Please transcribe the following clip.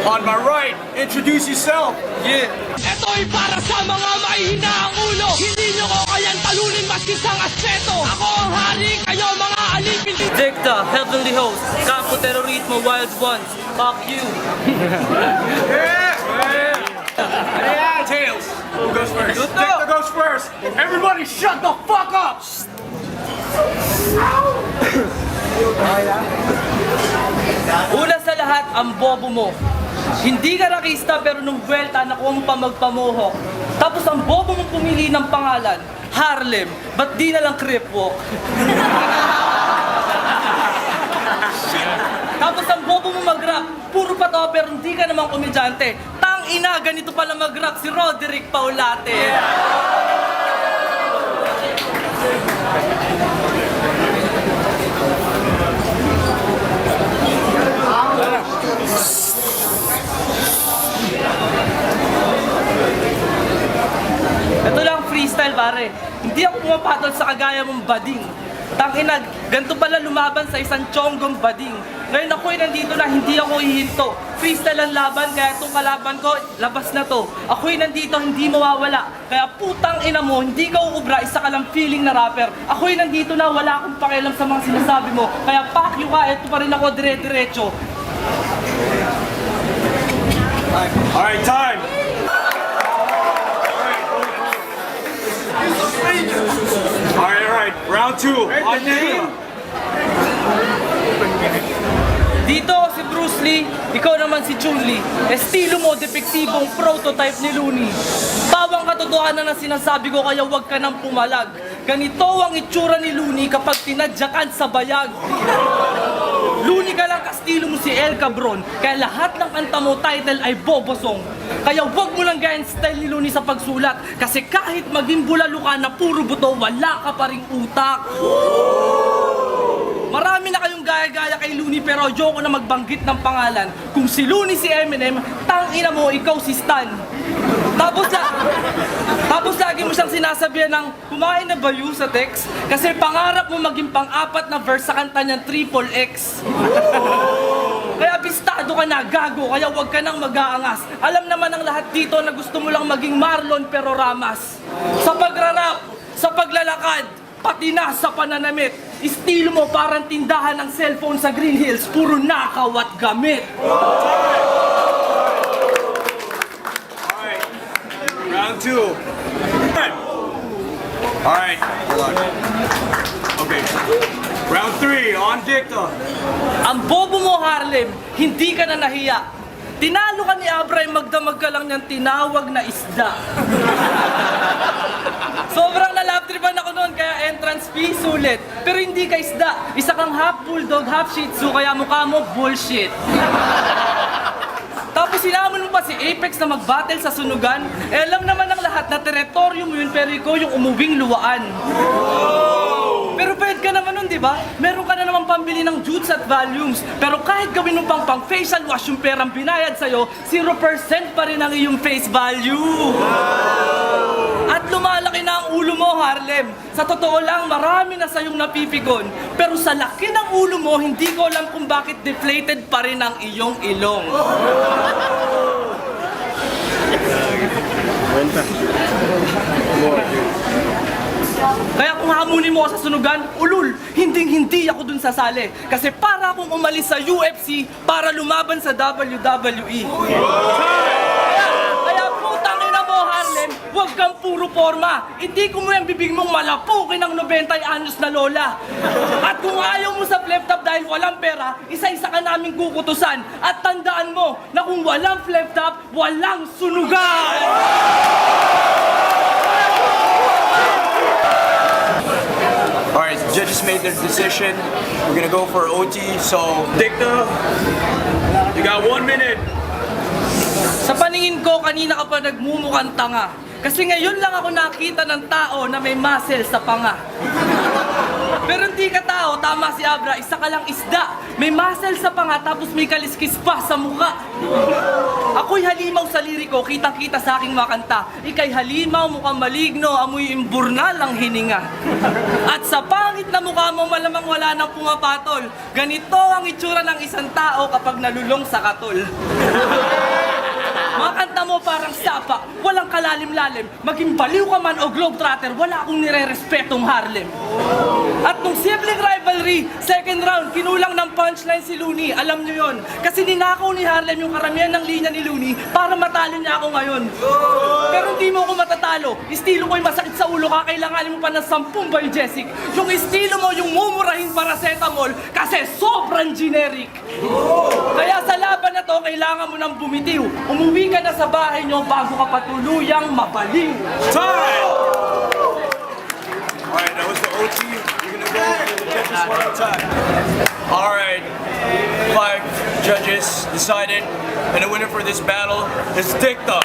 On my right, introduce yourself. Yeah. Ito'y para sa mga mahihina ang ulo. Hindi nyo ko kayang talunin maski sa aspeto. Ako ang hari, kayo mga alipin. Dicta, Heavenly Host, Campo Terrorismo, Wild Ones, fuck you. Yeah, Tails. Who goes first? Victor goes first. Everybody shut the fuck up. Una sa lahat, ang bobo mo. Hindi ka rakista pero nung buwelta nakuha mo pa magpamuhok. Tapos ang bobo mong pumili ng pangalan, Harlem. Ba't di na lang Cripwalk? Tapos ang bobo mo mag-rap, puro pa to pero hindi ka namang komedyante. Tang ina, ganito pala mag-rap si Roderick Paulate. Ito lang freestyle pare. Hindi ako pumapatol sa kagaya mong bading. Tangina, ganito pala lumaban sa isang tiyonggong bading. Ngayon ako'y nandito na, hindi ako hihinto. Freestyle ang laban, kaya itong kalaban ko, labas na to. Ako'y nandito, hindi mawawala. Kaya putang ina mo, hindi ka uubra, isa ka lang feeling na rapper. Ako'y nandito na, wala akong pakialam sa mga sinasabi mo. Kaya fuck you ka, ito pa rin ako dire-diretso. Alright, time. Alright. Round two. On name. Dito si Bruce Lee, ikaw naman si Chun-Li. Estilo mo, depektibong prototype ni Looney. Bawang katotohanan na sinasabi ko kaya huwag ka nang pumalag. Ganito ang itsura ni Looney kapag tinadyakan sa bayag. Looney ka lang kastilo mo si El Cabron, kaya lahat ng kanta mo title ay bobosong. Kaya huwag mo lang gayan style ni Looney sa pagsulat, kasi kahit maging bulalo ka na puro buto, wala ka pa ring utak. Marami na kayong gaya-gaya kay Looney pero ayoko na magbanggit ng pangalan. Kung si Looney si Eminem, tangina mo, ikaw si Stan. Tapos lagi mo siyang sinasabihan ng kumain na ba you sa text? Kasi pangarap mo maging pang-apat na verse sa kanta niyang Triple X. Kaya bistado ka na, gago, kaya huwag ka nang mag-aangas. Alam naman ng lahat dito na gusto mo lang maging Marlon pero Ramas. Sa pagrarap, sa paglalakad, pati na sa pananamit. Estilo mo parang tindahan ng cellphone sa Green Hills, puro nakaw at gamit. Alright. Round two. Alright. Hold on. Okay. Round three. On Dicta. Ang bobo mo, Harlem, hindi ka na nahiya. Tinalo ka ni Abray, magdamag ka lang niyang tinawag na isda. Sobrang nalaptripan ako noon, kaya entrance fee, sulit. Pero hindi ka isda, isa kang half bulldog, half shih tzu, kaya mukha mo bullshit. Tapos sinamon mo pa si Apex na mag-battle sa sunugan. Eh alam naman ng lahat na teritoryo mo yun, pero ikaw yung umuwing luwaan. Pero pwede ka naman nun, di ba? Meron ka na naman pambili ng jutes at volumes. Pero kahit gawin mo pang facial wash yung perang binayad sa'yo, 0% pa rin ang iyong face value. At lumalaki na ang ulo mo, Harlem. Sa totoo lang, marami na sa'yong napipigon. Pero sa laki ng ulo mo, hindi ko alam kung bakit deflated pa rin ang iyong ilong. Kaya kung hamunin mo ako sa sunugan, ulul, hindi ako dun sasali. Kasi para akong umalis sa UFC para lumaban sa WWE. Kaya putang ina mo, Harlem, huwag kang puro forma. Hindi ko mo yung bibig mong malapukin ng 90 anyos na lola. At kung ayaw mo sa flip top dahil walang pera, isa-isa ka naming kukutusan. At tandaan mo na kung walang flip top, walang sunugan! Alright, judges made their decision. We're gonna go for OT, so Dicta, you got 1 minute. Sa paningin ko, kanina ka pa nagmumukhang tanga. Kasi ngayon lang ako nakita ng tao na may muscle sa panga. Pero hindi ka tao, tama si Abra, isa ka lang isda. May muscle sa panga tapos may kaliskis pa sa mukha. Ako'y halimaw sa liriko, kitang-kita sa aking mga kanta. Ika'y halimaw, mukhang maligno, amoy imburnal ang hininga. At sa pangit na mukha mo, malamang wala nang pumapatol. Ganito ang itsura ng isang tao kapag nalulong sa katol. parang sapa, walang kalalim-lalim. Maging baliw ka man o globetrotter, wala akong nire-respetong Harlem. At nung simpleng rivalry, second round, kinulang ng punchline si Looney. Alam nyo yon. Kasi ninakaw ni Harlem yung karamihan ng linya ni Looney para matalo niya ako ngayon. Pero hindi mo ako matatalo. Estilo ko'y masakit sa ulo, kakailanganin mo pa ng 10 Biogesic. Yung estilo mo, yung mumurahing paracetamol kasi sobrang generic. Kaya sa laban na to, kailangan mo nang bumitiw. Umuwi ka na sa bahay nyo bago ka patuluyang mabaliw. Time! Alright, that was the OT. We're gonna go to the judges one more time. Alright, 5 judges decided, and the winner for this battle is Dicta.